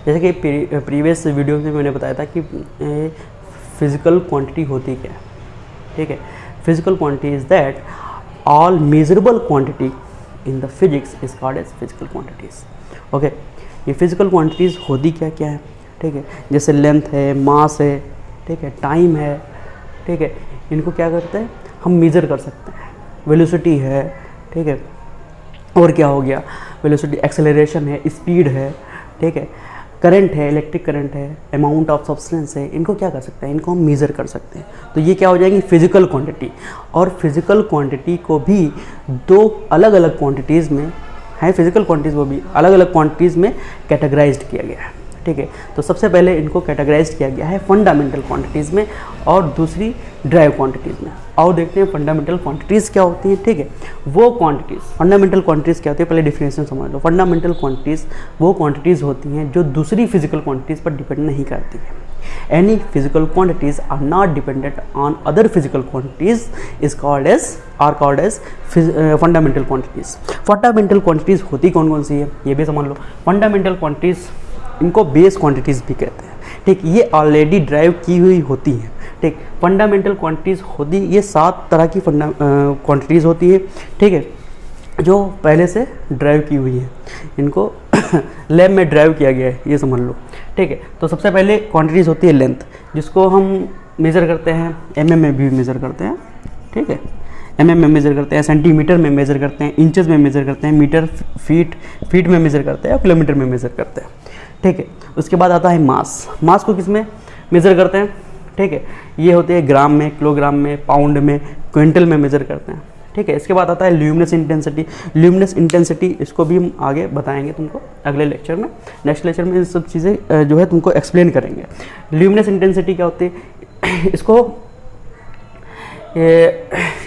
जैसे कि previous video में मैंने बताया था कि फिजिकल क्वांटिटी होती क्या है, ठीक है। Physical quantity is that all measurable quantity in the physics is called as physical quantities. Okay, ये फिजिकल क्वांटिटीज़ होती क्या क्या है, ठीक है। जैसे लेंथ है, मास है, ठीक है, टाइम है, ठीक है, इनको क्या करते हैं हम मेज़र कर सकते हैं। वेलोसिटी है, ठीक है, और क्या हो गया, वेलोसिटी, एक्सेलरेशन है, स्पीड है, ठीक है, करंट है, इलेक्ट्रिक करंट है, अमाउंट ऑफ सब्सटेंस है, इनको क्या कर सकते हैं, इनको हम मेज़र कर सकते हैं। तो ये क्या हो जाएगी फिजिकल क्वांटिटी। और फिजिकल क्वांटिटी को भी दो अलग अलग क्वांटिटीज़ में है, फिजिकल क्वांटिटीज़ वो भी अलग अलग क्वांटिटीज़ में कैटेगराइज्ड किया गया है, ठीक है। तो सबसे पहले इनको कैटेगराइज किया गया है फंडामेंटल क्वांटिटीज़ में और दूसरी ड्राइव क्वांटिटीज़ में। और देखते हैं फंडामेंटल क्वांटिटीज़ क्या होती हैं, ठीक है। वो क्वांटिटीज़, फंडामेंटल क्वांटिटीज़ क्या होती है, पहले डिफिनेशन समझ लो। फंडामेंटल क्वांटिटीज़ वो क्वांटिटीज़ होती हैं जो दूसरी फिजिकल क्वांटिटीज़ पर डिपेंड नहीं करती है। Any physical quantities are not dependent on other physical quantities is called as fundamental quantities. Fundamental quantities होती कौन कौन सी है ये भी समझ लो। फंडामेंटल क्वांटिटीज़, इनको बेस क्वांटिटीज़ भी कहते हैं, ठीक। ये ऑलरेडी ड्राइव की हुई होती हैं, ठीक। फंडामेंटल क्वांटिटीज़ होती, ये 7 तरह की क्वांटिटीज़ होती है, ठीक है, जो पहले से ड्राइव की हुई है। इनको लैब में ड्राइव किया गया है, ये समझ लो, ठीक है। तो सबसे पहले क्वांटिटीज़ होती है लेंथ, जिसको हम मेज़र करते हैं mm में भी मेज़र करते हैं, ठीक है, mm में मेज़र करते हैं, सेंटीमीटर में मेज़र करते हैं, इंचेस में मेज़र करते हैं, मीटर, फीट में मेज़र करते हैं, किलोमीटर में मेज़र करते हैं, ठीक है। उसके बाद आता है मास को किस में मेज़र करते हैं, ठीक है, ये होते हैं ग्राम में, किलोग्राम में, पाउंड में, क्विंटल में मेज़र करते हैं, ठीक है। इसके बाद आता है ल्यूमिनस इंटेंसिटी, इसको भी हम आगे बताएंगे तुमको अगले लेक्चर में। नेक्स्ट लेक्चर में ये सब चीज़ें जो है तुमको एक्सप्लेन करेंगे। ल्यूमिनस इंटेंसिटी क्या होती है,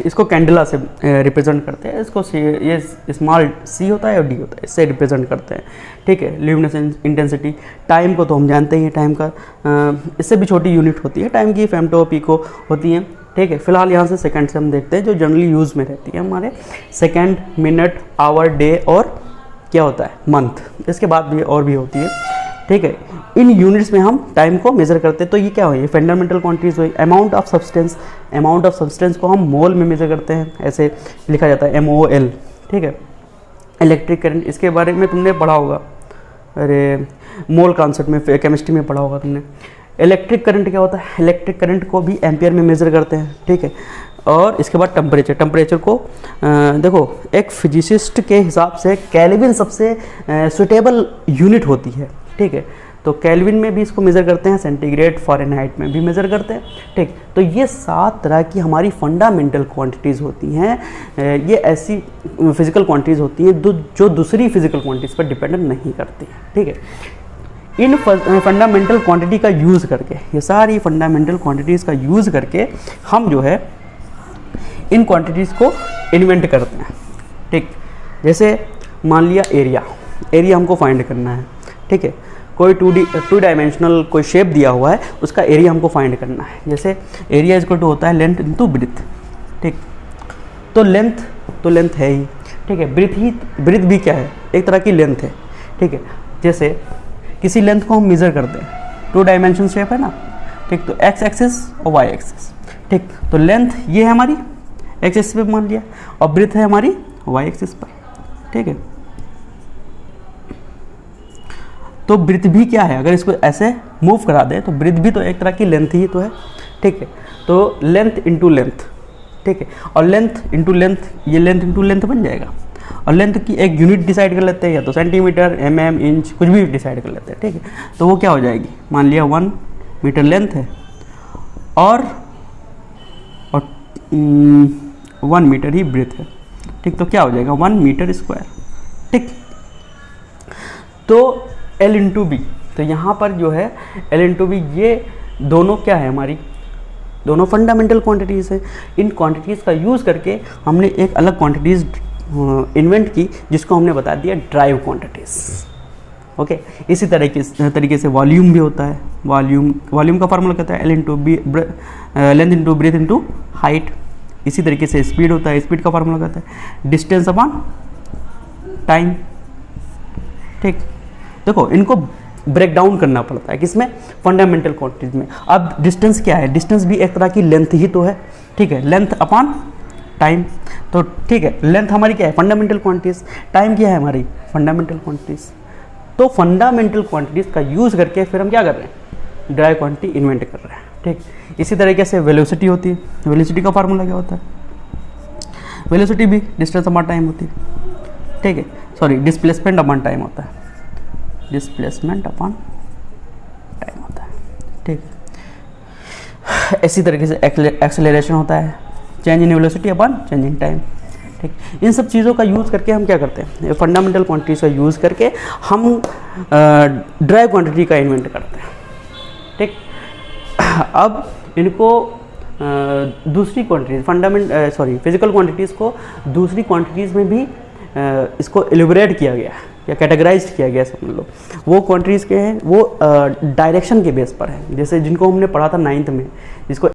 इसको कैंडला से रिप्रेजेंट करते हैं। इसको ये स्मॉल सी होता है और डी होता है, इससे रिप्रेजेंट करते हैं, ठीक है। ल्यूमिनस इंटेंसिटी, टाइम को तो हम जानते ही हैं, टाइम का इससे भी छोटी यूनिट होती है टाइम की, फेम्टो पिको होती हैं, ठीक है। फिलहाल यहाँ से सेकंड से हम देखते हैं जो जनरली यूज़ में रहती है हमारे, सेकंड, मिनट, आवर, डे और क्या होता है मंथ। इसके बाद भी और भी होती है, ठीक है। इन यूनिट्स में हम टाइम को मेज़र करते हैं। तो ये क्या हुई, फंडामेंटल क्वांटिटीज़ हुई। अमाउंट ऑफ सब्सटेंस को हम मोल में मेज़र करते हैं, ऐसे लिखा जाता है MOL, ठीक है। इलेक्ट्रिक करंट, इसके बारे में तुमने पढ़ा होगा, अरे मोल कॉन्सेप्ट में केमिस्ट्री में पढ़ा होगा तुमने। इलेक्ट्रिक करंट क्या होता है, इलेक्ट्रिक करंट को भी एम्पियर में मेज़र करते हैं, ठीक है। और इसके बाद टेम्परेचर को देखो, एक फिजिसिस्ट के हिसाब से केल्विन सबसे सुटेबल यूनिट होती है, ठीक है। तो केल्विन में भी इसको मेज़र करते हैं, सेंटीग्रेड, फ़ारेनहाइट में भी मेज़र करते हैं, ठीक। तो ये 7 तरह की हमारी फंडामेंटल क्वांटिटीज़ होती हैं। ये ऐसी फिजिकल क्वांटिटीज़ होती हैं जो दूसरी फिजिकल क्वांटिटीज़ पर डिपेंडेंट नहीं करती हैं, ठीक है। इन फंडामेंटल क्वांटिटी का यूज़ करके, ये सारी फंडामेंटल क्वांटिटीज़ का यूज़ करके हम जो है इन क्वांटिटीज़ को इन्वेंट करते हैं, ठीक। जैसे मान लिया एरिया हमको फाइंड करना है, ठीक है। कोई टू डायमेंशनल कोई शेप दिया हुआ है, उसका एरिया हमको फाइंड करना है। जैसे एरिया इक्वल टू होता है लेंथ इंटू ब्रिथ, ठीक। तो लेंथ है ही, ठीक है। ब्रिथ भी क्या है, एक तरह की लेंथ है, ठीक है। जैसे किसी लेंथ को हम मेज़र करते हैं, 2 डायमेंशन शेप है ना, ठीक। तो x एक्सिस और y एक्सिस, ठीक। तो लेंथ ये है हमारी x एक्सिस पे मान लिया, और ब्रिथ है हमारी y एक्सिस पर, ठीक है। तो ब्रिथ भी क्या है, अगर इसको ऐसे मूव करा दें तो ब्रिथ भी तो एक तरह की लेंथ ही तो है, ठीक है। तो लेंथ इंटू लेंथ, ठीक है। और लेंथ इंटू लेंथ, ये लेंथ इंटू लेंथ बन जाएगा। और लेंथ की एक यूनिट डिसाइड कर लेते हैं, या तो सेंटीमीटर, mm, इंच, कुछ भी डिसाइड कर लेते हैं, ठीक है। तो वो क्या हो जाएगी, मान लिया 1 मीटर लेंथ है और 1 मीटर ही ब्रेथ है, ठीक। तो क्या हो जाएगा 1 मीटर स्क्वायर, ठीक। तो L इंटू बी, तो यहाँ पर जो है L इंटू बी, ये दोनों क्या है हमारी, दोनों फंडामेंटल क्वांटिटीज़ है। इन क्वांटिटीज़ का यूज़ करके हमने एक अलग क्वांटिटीज़ इन्वेंट की, जिसको हमने बता दिया ड्राइव क्वांटिटीज़, ओके। इसी तरीके से वॉल्यूम भी होता है। वॉल्यूम का फार्मूला कहता है L into B, length into breadth into height. इसी तरीके से स्पीड होता है, स्पीड का फार्मूला कहता है डिस्टेंस अपॉन टाइम, ठीक। देखो, इनको ब्रेक डाउन करना पड़ता है, किसमें, फंडामेंटल क्वांटिटीज में। अब डिस्टेंस क्या है, डिस्टेंस भी एक तरह की लेंथ ही तो है, ठीक है, लेंथ अपॉन टाइम। तो ठीक है, लेंथ हमारी क्या है, फंडामेंटल क्वांटिटीज, टाइम क्या है हमारी, फंडामेंटल क्वांटिटीज। तो फंडामेंटल क्वांटिटीज का यूज़ करके फिर हम क्या कर रहे हैं, ड्राई क्वांटिटी इन्वेंट कर रहे हैं, ठीक। इसी तरीके से वेलोसिटी होती है, वेलोसिटी का फार्मूला क्या होता है, वेलोसिटी भी डिस्टेंस अपॉन टाइम होती है, ठीक है, सॉरी डिस्प्लेसमेंट अपॉन टाइम होता है, डिस्प्लेसमेंट अपॉन टाइम होता है, ठीक है। इसी तरीके से एक्सेलरेशन होता है, change in velocity upon change in time, ठीक। इन सब चीज़ों का यूज़ करके हम क्या करते हैं, फंडामेंटल क्वांटिटीज का यूज़ करके हम ड्राई क्वांटिटी का इन्वेंट करते हैं, ठीक। अब इनको दूसरी क्वांटिटीज फिजिकल क्वांटिटीज़ को दूसरी क्वांटिटीज़ में भी इसको एलिब्रेट किया गया या कैटेगराइज किया गया, समझ लो। वो क्वांटिटीज़ के हैं, वो डायरेक्शन के बेस पर है, जैसे जिनको हमने पढ़ा था 9th में, जिसको